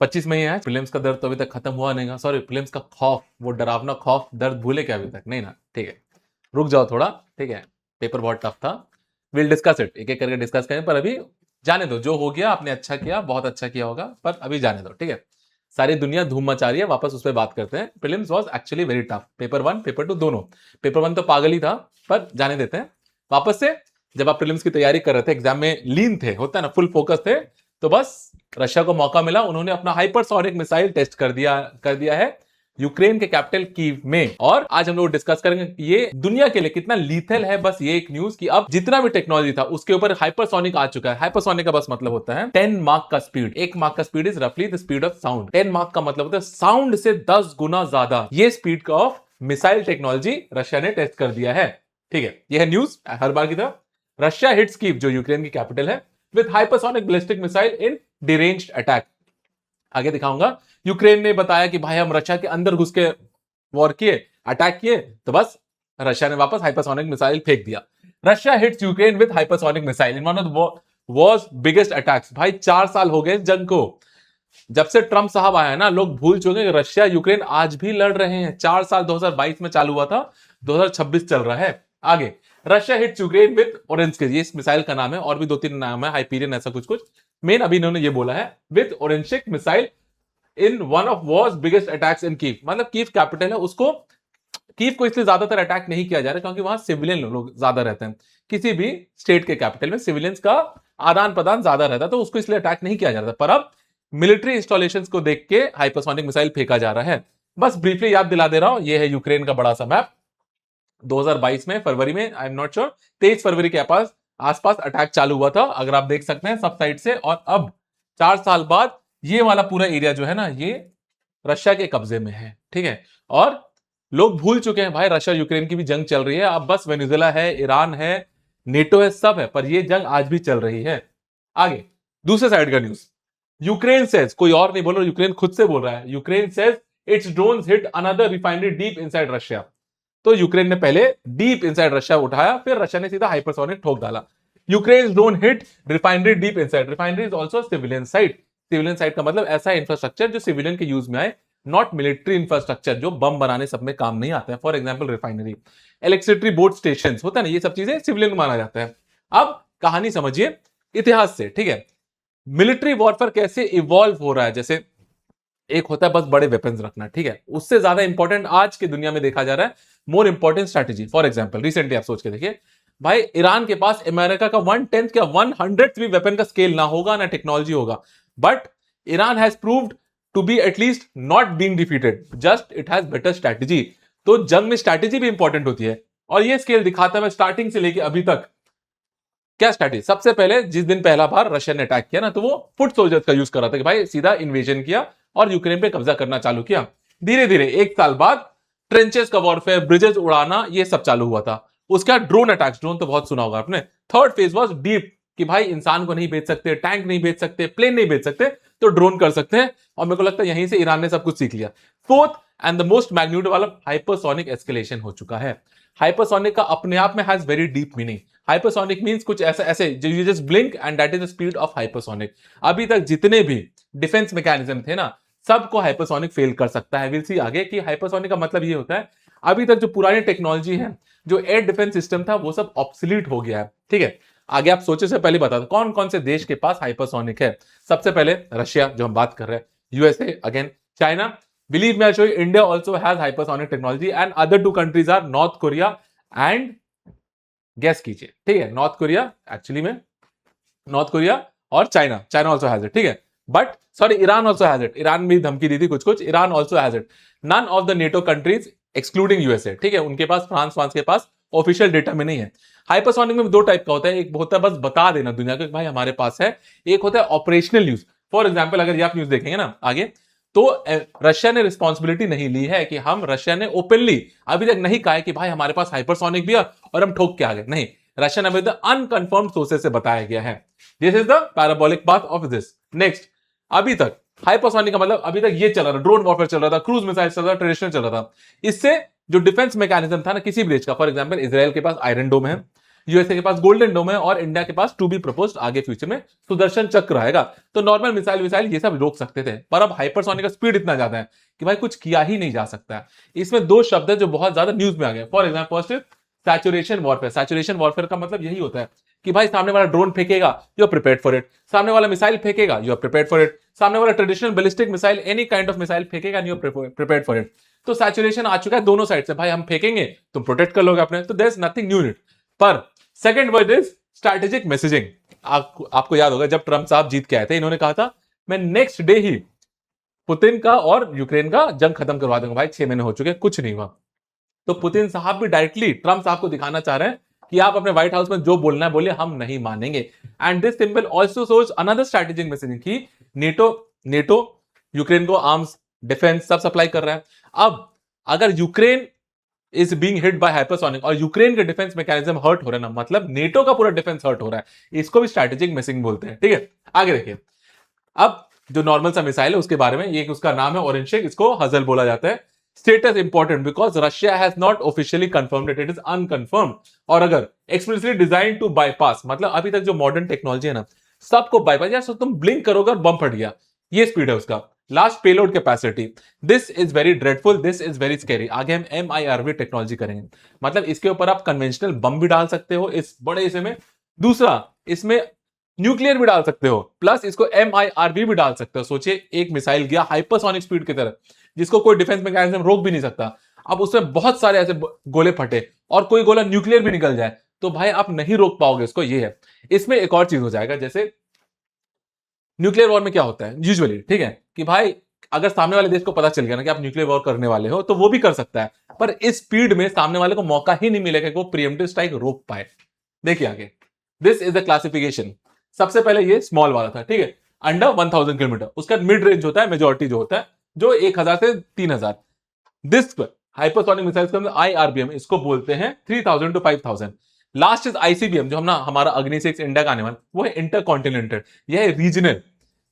25 में ही है। प्रीलिम्स का दर्द तो अभी तक खत्म हुआ नहीं। सॉरी, प्रीलिम्स का खौफ, वो डरावना खौफ, दर्द भूले क्या अभी तक? नहीं ना, ठीक है, रुक जाओ थोड़ा, ठीक है। पेपर बहुत टफ था, विल डिस्कस इट, एक एक करके डिस्कस करें, पर अभी जाने दो। जो हो गया आपने अच्छा किया, बहुत अच्छा किया होगा, पर अभी जाने दो, ठीक है। सारी दुनिया धूम मचा रही है, वापस उस पर बात करते हैं। Prelims was actually very tough, paper 1 paper 2 दोनों। पेपर 1 तो पागल ही था, पर जाने देते हैं। वापस से जब आप प्रीलिम्स की तैयारी कर रहे थे, एग्जाम में लीन थे, होता है ना, फुल फोकस थे, तो बस रशिया को मौका मिला, उन्होंने अपना हाइपरसोनिक मिसाइल टेस्ट कर दिया है यूक्रेन के कैपिटल कीव में। और आज हम लोग डिस्कस करेंगे कि ये दुनिया के लिए कितना लीथल है। बस ये एक न्यूज कि अब जितना भी टेक्नोलॉजी था उसके ऊपर हाइपरसोनिक आ चुका है। हाइपरसोनिक का बस मतलब होता है 10 मार्क का स्पीड। 1 मार्क का स्पीड इज रफली the speed of sound. 10 mark का मतलब होता है साउंड से 10 गुना ज्यादा ये स्पीड का ऑफ मिसाइल टेक्नोलॉजी रशिया ने टेस्ट कर दिया है, ठीक है। यह है न्यूज हर बार की तरह। रशिया हिट्स कीव, जो यूक्रेन की कैपिटल है, with hypersonic ballistic missile in deranged attack. आगे दिखाऊंगा। यूक्रेन ने बताया कि भाई हम रशिया के अंदर घुस के वॉर किए, अटैक किए, तो बस रशिया ने वापस हाइपरसोनिक मिसाइल फेंक दिया। Russia hits Ukraine with hypersonic missile in one of wars biggest attacks. भाई 4 साल हो गए जंग को, जब से ट्रंप साहब आया है ना, लोग भूल चुके हैं कि रशिया यूक्रेन आज भी लड़ रहे हैं। 4 साल 2022 में चालू हुआ था, 2026 चल रहा है। आगे, Russia hits Ukraine with orange के, ये इस मिसाइल का नाम है, और भी 2-3 नाम है, हाइपीरियन ऐसा कुछ कुछ। मेन अभी इन्होंने ये बोला है with Oreshnik missile in one of wars biggest attacks in Kyiv. मतलब कीव कैपिटल है, उसको कीव को इसलिए ज्यादातर अटैक नहीं किया जा रहा क्योंकि वहां सिविलियन लोग ज्यादा रहते हैं। किसी भी स्टेट के कैपिटल में सिविलियंस का आदान प्रदान ज्यादा रहता है, तो उसको इसलिए अटैक नहीं किया जा रहा था। पर अब मिलिट्री इंस्टॉलेशन को देख के हाइपरसोनिक मिसाइल फेंका जा रहा है। बस ब्रीफली याद दिला दे रहा हूं, यह है यूक्रेन का बड़ा सा मैप। 2022 में फरवरी में, आई एम नॉट श्योर, 23 फरवरी के आसपास अटैक चालू हुआ था, अगर आप देख सकते हैं सब साइड से। और अब 4 साल बाद ये वाला पूरा एरिया जो है ना, ये रशिया के कब्जे में है, ठीक है। और लोग भूल चुके हैं भाई, रशिया यूक्रेन की भी जंग चल रही है। अब बस वेनेजुएला है, ईरान है, नेटो है, सब है, पर ये जंग आज भी चल रही है। आगे दूसरे साइड का न्यूज। यूक्रेन सेज, कोई और नहीं बोल रहा, यूक्रेन खुद से बोल रहा है। Ukraine says it's drones hit another refinery deep inside Russia. तो यूक्रेन ने पहले डीप इनसाइड रशिया उठाया, फिर रशिया ने सीधा हाइपरसोनिक ठोक डाला। Ukraine drone hit refinery deep inside. Refinery is also civilian site. Civilian site का मतलब ऐसा इंफ्रास्ट्रक्चर जो सिविलियन के यूज में आए, नॉट मिलिट्री इंफ्रास्ट्रक्चर जो बम बनाने सब में काम नहीं आता है। For example refinery, electricity board station होता है ना, ये सब चीजें सिविलियन को माना जाता है। अब कहानी समझिए इतिहास से, ठीक है। मिलिट्री वॉरफेयर कैसे इवॉल्व हो रहा है। जैसे एक होता है बस बड़े वेपन्स रखना, ठीक है, उससे ज्यादा इंपॉर्टेंट आज की दुनिया में देखा जा रहा है more important strategy. For example recently आप सोच के देखिए, भाई ईरान के पास अमेरिका का 1/10 क्या 100th भी वेपन का स्केल ना होगा, ना टेक्नोलॉजी होगा, but Iran has proved to be at least not being defeated, just it has better strategy. तो जंग में स्ट्रैटेजी भी इंपॉर्टेंट होती है, और ये स्केल दिखाता है स्टार्टिंग से लेके अभी तक। क्या स्ट्रैटेजी? सबसे पहले जिस दिन पहला बार रशिया ने अटैक किया ना, तो वो फुट सोल्जर्स का यूज कर रहा था कि भाई सीधा इन्वेजन किया और यूक्रेन पे कब्जा करना चालू किया। धीरे धीरे 1 साल बाद ट्रेंचेस का वॉरफेयर, ब्रिजेस उड़ाना, ये सब चालू हुआ था। उसका ड्रोन अटैक्स, ड्रोन तो बहुत सुना होगा आपने। थर्ड फेज वाज डीप, कि भाई इंसान को नहीं बेच सकते, टैंक नहीं बेच सकते, प्लेन नहीं बेच सकते, तो ड्रोन कर सकते हैं। और मेरे को लगता है यहीं से ईरान ने सब कुछ सीख लिया। Fourth and the most magnitude वाला हाइपरसोनिक एस्केलेशन हो चुका है। हाइपरसोनिक का अपने आप में has very deep meaning. Hypersonic means कुछ ऐसा, ऐसे you just blink and that is the speed of hypersonic. अभी तक जितने भी डिफेंस मैकेनिज्म थे ना, सबको हाइपरसोनिक फेल कर सकता है। विल सी आगे कि हाइपरसोनिक का मतलब ये होता है अभी तक जो पुरानी टेक्नोलॉजी है, जो एयर डिफेंस सिस्टम था, वो सब ऑब्सोलीट हो गया है, ठीक है। आगे आप सोचे से पहले बता दो कौन कौन से देश के पास हाइपरसोनिक है। सबसे पहले रशिया, जो हम बात कर रहे हैं, USA, again China, believe me I show you, India also has hypersonic technology, and other 2 countries are North Korea and, guess कीजिए, ठीक है, नॉर्थ कोरिया, एक्चुअली में नॉर्थ कोरिया और China, China also has it, ठीक है। But sorry, Iran also has it, Iran भी धमकी दी थी कुछ कुछ, Iran also has it. None of the NATO countries excluding USA, ठीक है, उनके पास, फ्रांस के पास ऑफिशियल डेटा में नहीं है। हाइपरसोनिक में 2 टाइप का होता है, एक होता है बस बता देना दुनिया को कि भाई हमारे पास है, एक होता है ऑपरेशनल यूज। फॉर एग्जाम्पल अगर ये आप न्यूज देखेंगे ना आगे, तो रशिया ने रिस्पॉन्सिबिलिटी नहीं ली है कि हम, रशिया ने ओपनली अभी तक नहीं कहा है कि भाई हमारे पास हाइपरसोनिक भी है और हम ठोक के आ गए, नहीं। रशिया ने अभी तक अनकंफर्म्ड सोर्सेस से बताया गया है। This is the parabolic path of this. Next, अभी तक हाइपरसोनिक का मतलब अभी तक ये चल रहा था, ड्रोन वॉरफेयर चल रहा था, क्रूज मिसाइल चल रहा था, ट्रेडिशनल चल रहा था। इससे जो डिफेंस मैकेनिज्म था ना किसी भी देश का, फॉर एग्जांपल इजराइल के पास आयरन डोम है, यूएसए के पास गोल्डन डोम है और इंडिया के पास टू बी प्रपोज्ड आगे फ्यूचर में सुदर्शन चक्र आएगा। तो नॉर्मल मिसाइल विसाइल ये सब रोक सकते थे, पर अब हाइपरसोनिक का स्पीड इतना ज्यादा है कि भाई कुछ किया ही नहीं जा सकता है। इसमें दो शब्द है जो बहुत ज्यादा न्यूज में आ गए। For example first saturation warfare. Saturation warfare का मतलब यही होता है कि भाई सामने वाला ड्रोन फेंकेगा, you are prepared for it. सामने वाला मिसाइल फेंकेगा, you are prepared for it. सामने वाला traditional ballistic missile, any kind of missile फेंकेगा, you are prepared for it. तो सैचुरेशन आ चुका है दोनों साइड से, भाई हम फेंकेंगे तुम प्रोटेक्ट कर लोगे अपने, तो there is nothing new in it. पर second word is strategic messaging. आपको याद होगा जब ट्रम्प साहब जीत के आए थे, इन्होंने कहा था मैं नेक्स्ट डे ही पुतिन का और यूक्रेन का जंग खत्म करवा दूंगा। भाई 6 महीने हो चुके, कुछ नहीं हुआ। तो पुतिन साहब भी डायरेक्टली ट्रम्प साहब को दिखाना चाह रहे हैं कि आप अपने व्हाइट हाउस में जो बोलना है बोलिए, हम नहीं मानेंगे। And this symbol also shows another strategic messaging कि नेटो यूक्रेन को आर्म्स डिफेंस सब सप्लाई कर रहा है। अब अगर Ukraine is being hit by hypersonic और यूक्रेन के डिफेंस मैकेनिज्म हर्ट हो रहा है ना, मतलब नेटो का पूरा डिफेंस हर्ट हो रहा है। इसको भी स्ट्रैटेजिक मैसेजिंग बोलते हैं। ठीक है, आगे देखिए। अब जो नॉर्मल सा मिसाइल है उसके बारे में, ये उसका नाम है ओरेंशिक, इसको हजल बोला जाता है। Status important because Russia has not officially confirmed it is unconfirmed. और अगर एक्सप्लिसिटली डिजाइन टू बाईपास, मतलब अभी तक जो मॉडर्न टेक्नोलॉजी है ना सबको बाईपास, यार तुम ब्लिंक करोगे और बम फट गया, ये स्पीड है उसका। Last payload capacity, this is very dreadful, this is very scary. आगे हम MIRV टेक्नोलॉजी करेंगे, मतलब इसके ऊपर आप कन्वेंशनल बम भी डाल सकते हो इस बड़े इसे में। दूसरा, इसमें न्यूक्लियर भी डाल सकते हो, प्लस इसको MIRV भी डाल सकते हो। सोचिए एक मिसाइल गया हाइपरसोनिक स्पीड की तरफ, जिसको कोई डिफेंस मैकेनिज्म रोक भी नहीं सकता। अब उसमें बहुत सारे ऐसे गोले फटे और कोई गोला न्यूक्लियर भी निकल जाए, तो भाई आप नहीं रोक पाओगे इसको। ये है, इसमें एक और चीज हो जाएगा। जैसे न्यूक्लियर वॉर में क्या होता है यूजुअली, ठीक है, कि भाई अगर सामने वाले देश को पता चल गया ना कि आप न्यूक्लियर वॉर करने वाले हो, तो वो भी कर सकता है, पर इस स्पीड में सामने वाले को मौका ही नहीं मिलेगा कि वो प्रीएम्प्टिव स्ट्राइक रोक पाए। देखिए आगे, दिस इज द क्लासिफिकेशन। सबसे पहले ये स्मॉल वाला था, ठीक है, अंडर 1000 किलोमीटर। उसका मिड रेंज होता है, मेजोरिटी जो होता है जो 1000 से 3000। दिस हाइपरसोनिक मिसाइल्स के अंदर IRBM, इसको बोलते हैं 3000 to 5000। लास्ट इज ICBM, जो हम ना हमारा अग्नि 6 इंडिया का आने वाला, वो है इंटरकॉन्टिनेंटल, यह है रीजनल,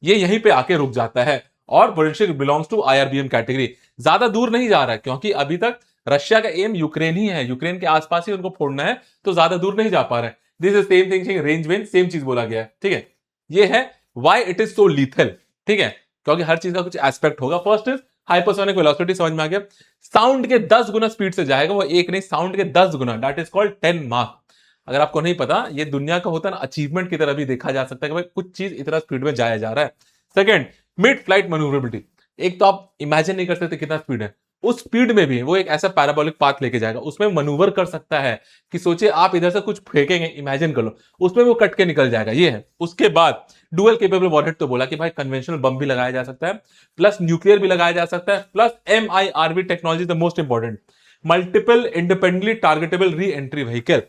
ये यहीं पे आके रुक जाता है। और potential belongs to IRBM category, ज्यादा दूर नहीं जा रहा है, क्योंकि अभी तक रशिया का एम यूक्रेन ही है, यूक्रेन के आसपास ही उनको फोड़ना है, तो ज्यादा दूर नहीं जा पा रहा है। This is same thing, range वेंज सेम चीज बोला गया है। ठीक है, ये है why it is so lethal. ठीक है, क्योंकि हर चीज का कुछ एस्पेक्ट होगा। फर्स्ट इज हाइपरसोनिक वेलोसिटी, समझ में आ गया, साउंड के 10 गुना स्पीड से जाएगा, वो एक नहीं, साउंड के 10 गुना, दैट इज कॉल्ड 10 मार्क। अगर आपको नहीं पता, ये दुनिया का होता है ना अचीवमेंट की तरह भी देखा जा सकता है कि भाई कुछ चीज इतना स्पीड में जाया जा रहा है। सेकंड, मिड फ्लाइट मैन्यूवरेबिलिटी, एक तो आप इमेजिन नहीं कर सकते कितना स्पीड है, उस स्पीड में भी वो एक ऐसा पैराबोलिक पाथ लेके जाएगा, उसमें मनूवर कर सकता है कि सोचिए आप इधर से कुछ फेंकेंगे, इमेजिन कर लो, उसमें वो कट के निकल जाएगा। ये है। उसके बाद डुअल केपेबल वॉरहेड, तो बोला कि भाई कन्वेंशनल बम भी लगाया जा सकता है, प्लस न्यूक्लियर भी लगाया जा सकता है, plus MIRV technology the most important, multiple independently targetable re entry vehicle.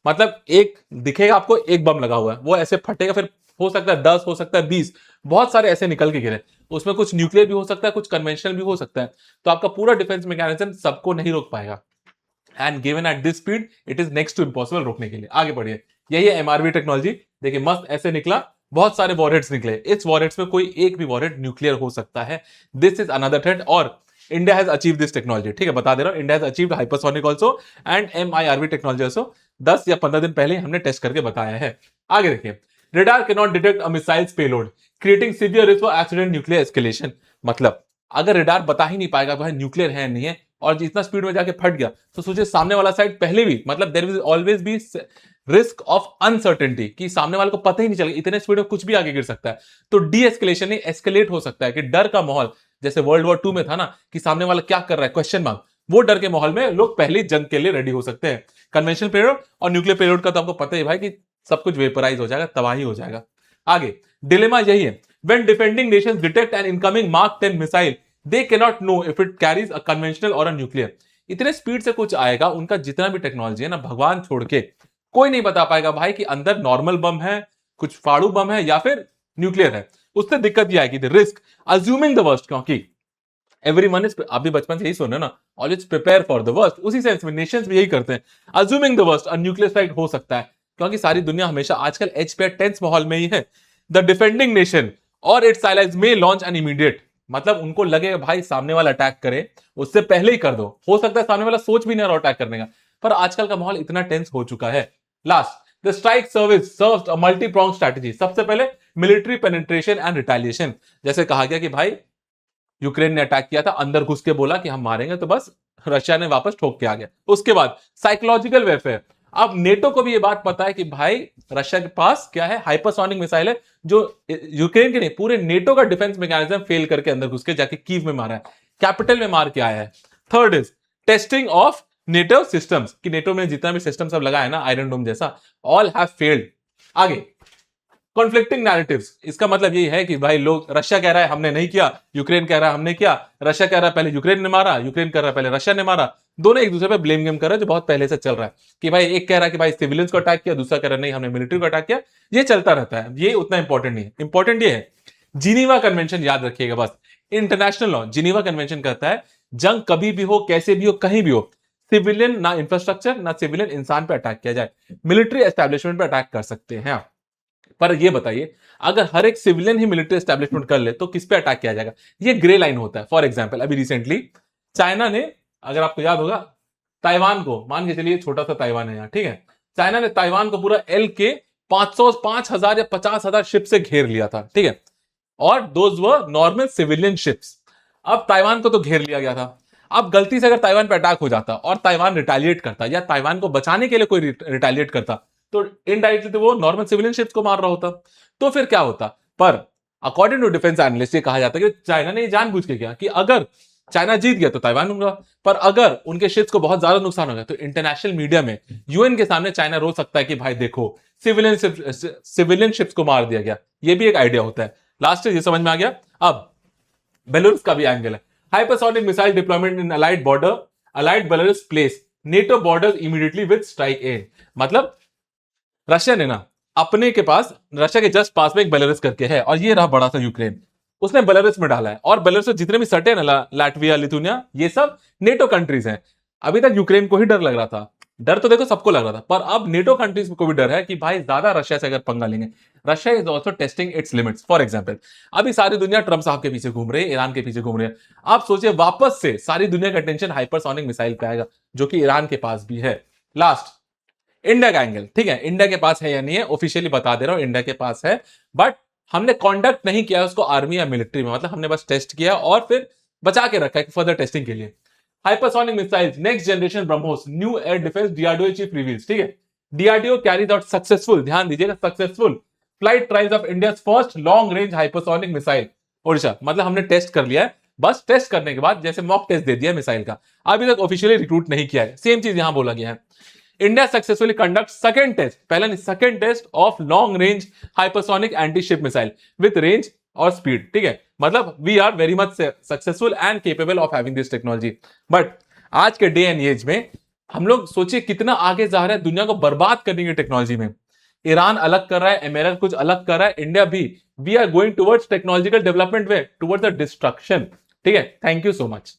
मतलब एक दिखेगा आपको एक बम लगा हुआ है, वो ऐसे फटेगा, फिर हो सकता है 10, हो सकता है 20, बहुत सारे ऐसे निकल के गिरे, उसमें कुछ न्यूक्लियर भी हो सकता है, कुछ कन्वेंशनल भी हो सकता है, तो आपका पूरा डिफेंस मैकेनिज्म सबको नहीं रोक पाएगा। And given at this speed it is next to impossible रोकने के लिए। आगे बढ़िए, यही है MRV टेक्नोलॉजी। देखिए मस्त ऐसे निकला, बहुत सारे वॉरहेड्स निकले, इस वॉरहेड्स में कोई एक भी वॉरहेड न्यूक्लियर हो सकता है। दिस इज अनदर थ्रेट, और India has achieve this technology. ठीक है, बता दे रहा हूं, India has achieved hypersonic also and MIRV technology also. 10 या 15 दिन पहले हमने टेस्ट करके बताया है। आगे देखिए, radar can not detect a missiles payload creating severe risk for accident nuclear escalation. मतलब अगर रेडार बता ही नहीं पाएगा भाई न्यूक्लियर है नहीं है, और जितना स्पीड में जाके फट गया, तो सोचिए सामने वाला साइड पहले भी, मतलब there will always be risk of uncertainty, कि सामने वाले को पता ही नहीं चलेगा, इतने स्पीड में कुछ भी आगे गिर सकता है। तो डी एस्केलेशन नहीं, एस्केलेट हो सकता है, कि डर का माहौल, जैसे वर्ल्ड वॉर 2 में था ना कि सामने वाला क्या कर रहा है, क्वेश्चन मार्क, वो डर के माहौल में लोग पहले जंग के लिए रेडी हो सकते हैं। कन्वेंशनल पेलोड और न्यूक्लियर पेलोड का तो आपको पता ही भाई कि सब कुछ वेपराइज हो जाएगा, तबाही हो जाएगा। आगे डिलेमा यही है, when defending Nations detect N incoming mark 10 missile they can not know if it carries a conventional और अ न्यूक्लियर। इतने स्पीड से कुछ आएगा, उनका जितना भी टेक्नोलॉजी है ना, भगवान छोड़ के कोई नहीं बता पाएगा भाई कि अंदर नॉर्मल बम है, कुछ फाड़ू बम है, या फिर न्यूक्लियर है। उससे दिक्कत यह आएगी, रिस्क अज्यूमिंग द वर्स्ट, क्योंकि एवरीवन इज, आप भी बचपन से यही सुन रहे ना, always prepare for the worst, उसी सेंस में नेशंस भी यही करते हैं, assuming the worst, nuclear strike हो सकता है, क्योंकि सारी दुनिया हमेशा आजकल एज पे टेंस माहौल में ही है। द डिफेंडिंग नेशन और it's allies may launch an immediate, मतलब उनको लगे भाई सामने वाला अटैक करे, उससे पहले ही कर दो, हो सकता है सामने वाला सोच भी नहीं रहा अटैक करने का, पर आजकल का माहौल इतना टेंस हो चुका है, last the strike service serves a multi prong strategy. सबसे पहले मिलिट्री पेनिट्रेशन एंड रिटेलिएशन, जैसे कहा गया कि भाई यूक्रेन ने अटैक किया था, अंदर घुस के बोला कि हम मारेंगे, तो बस रशिया ने वापस ठोक के आ गया। उसके बाद साइकोलॉजिकल वेफेयर। अब नेटो को भी ये बात पता है कि भाई रशिया के पास क्या है, हाइपरसोनिक मिसाइल है, जो यूक्रेन के नहीं पूरे नेटो का डिफेंस मैकेनिज्म फेल करके अंदर घुस के जाके कीव में मारा है, कैपिटल में मार के आया है। Third is testing of NATO systems, कि नेटो में जितना भी सिस्टम सब लगा है ना आयरन डोम जैसा, ऑल हैव फेल्ड। आगे कॉन्फ्लिक्टिंग नैरेटिव्स, इसका मतलब ये है कि भाई लोग, रशिया कह रहा है हमने नहीं किया, यूक्रेन कह रहा है हमने किया, रशिया कह रहा है पहले यूक्रेन ने मारा, यूक्रेन कह रहा है पहले रशिया ने मारा, दोनों एक दूसरे पे ब्लेम गेम कर रहे हैं, जो बहुत पहले से चल रहा है कि भाई एक कह रहा है कि भाई सिविलियंस को अटैक किया, दूसरा कह रहा है नहीं हमने मिलिट्री को अटैक किया। ये चलता रहता है, ये उतना इंपॉर्टेंट नहीं है। इंपॉर्टेंट ये है जिनीवा कन्वेंशन याद रखिएगा बस। इंटरनेशनल लॉ जिनीवा कन्वेंशन कहता है जंग कभी भी हो, कैसे भी हो, कहीं भी हो, सिविलियन ना इंफ्रास्ट्रक्चर ना सिविलियन इंसान पे अटैक किया जाए, मिलिट्री एस्टेब्लिशमेंट पे अटैक कर सकते हैं। पर ये बताइए अगर हर एक सिविलियन ही मिलिट्री एस्टेब्लिशमेंट कर ले तो किस पे अटैक किया जाएगा, ये ग्रे लाइन होता है। फॉर एग्जांपल अभी रिसेंटली चाइना ने, अगर आपको याद होगा, ताइवान को, मान के चलिए छोटा सा ताइवान है यहाँ, ठीक है, चाइना ने ताइवान को पूरा एल के 5,000 या 50,000 शिप से घेर लिया था, ठीक है, और those were normal civilian ships. अब ताइवान को तो घेर लिया गया था, अब गलती से अगर ताइवान पे अटैक हो जाता और ताइवान रिटेलिएट करता या ताइवान को बचाने के लिए कोई रिटेलिएट करता, तो इनडायरेक्टली तो वो नॉर्मल सिविलियन शिप्स को मार रहा होता, तो फिर क्या होता। पर अकॉर्डिंग टू डिफेंस एनालिस्ट ये कहा जाता है कि चाइना ने जानबूझ के किया कि अगर चाइना जीत गया तो ताइवान होगा, पर अगर उनके शिप्स को बहुत ज्यादा नुकसान हो गया तो इंटरनेशनल मीडिया में, यूएन के सामने चाइना रो सकता है कि भाई देखो सिविलियन शिप्स को मार दिया गया। ये भी एक आइडिया होता है। लास्ट ये समझ में आ गया। अब बेलारूस का भी एंगल है, hypersonic missile deployment in allied border, allied Belarus place NATO border immediately with strike and. मतलब रशिया ने ना अपने के पास, रशिया के जस्ट पास में एक बेलारूस करके है, और ये रहा बड़ा सा यूक्रेन, उसने बेलारूस में डाला है, और बेलारूस में जितने भी सटे हैं ना, लाटविया, लिथुनिया, ये सब नेटो कंट्रीज हैं। अभी तक यूक्रेन को ही डर लग रहा था, डर तो देखो सबको लग रहा था, पर अब नेटो कंट्रीज को भी डर है कि भाई ज्यादा रशिया से अगर पंगा लेंगे, Russia is also testing it's limits. For example अभी सारी दुनिया ट्रंप साहब के पीछे घूम रही है, ईरान के पीछे घूम रही है। आप सोचिए वापस से सारी दुनिया का अटेंशन हाइपरसोनिक मिसाइल पे आएगा, जो कि ईरान के पास भी है। लास्ट इंडिया का एंगल, ठीक है, इंडिया के पास है या नहीं है, ऑफिशियली बता दे रहा हूं, इंडिया के पास है, बट हमने कॉन्डक्ट नहीं किया उसको आर्मी या मिलिट्री में, मतलब हमने बस टेस्ट किया और फिर बचा के रखा है फर्दर टेस्टिंग के लिए। Hypersonic missiles next generation BrahMos new air defence, DRDO chief reveals, ठीक है, डीआरडीओ कैरीज आउट सक्सेसफुल, ध्यान दीजिएगा, successful flight trials of India first long range hypersonic missile Odisha. मतलब हमने टेस्ट कर लिया है, बस टेस्ट करने के बाद जैसे मॉक टेस्ट दे दिया मिसाइल का, अभी तक ऑफिशियली रिक्रूट नहीं किया है। सेम चीज यहां बोला गया है, India successfully conduct second test, पहला नहीं second test of long range hypersonic anti ship missile with range और स्पीड, ठीक है, मतलब we are very much successful and capable of having this technology. But आज के डे एंड एज में हम लोग सोचिए कितना आगे जा रहा है, दुनिया को बर्बाद करने की टेक्नोलॉजी में। ईरान अलग कर रहा है, अमेरिका कुछ अलग कर रहा है, इंडिया भी, we are going towards technological development way, towards the destruction, ठीक है। Thank you so much.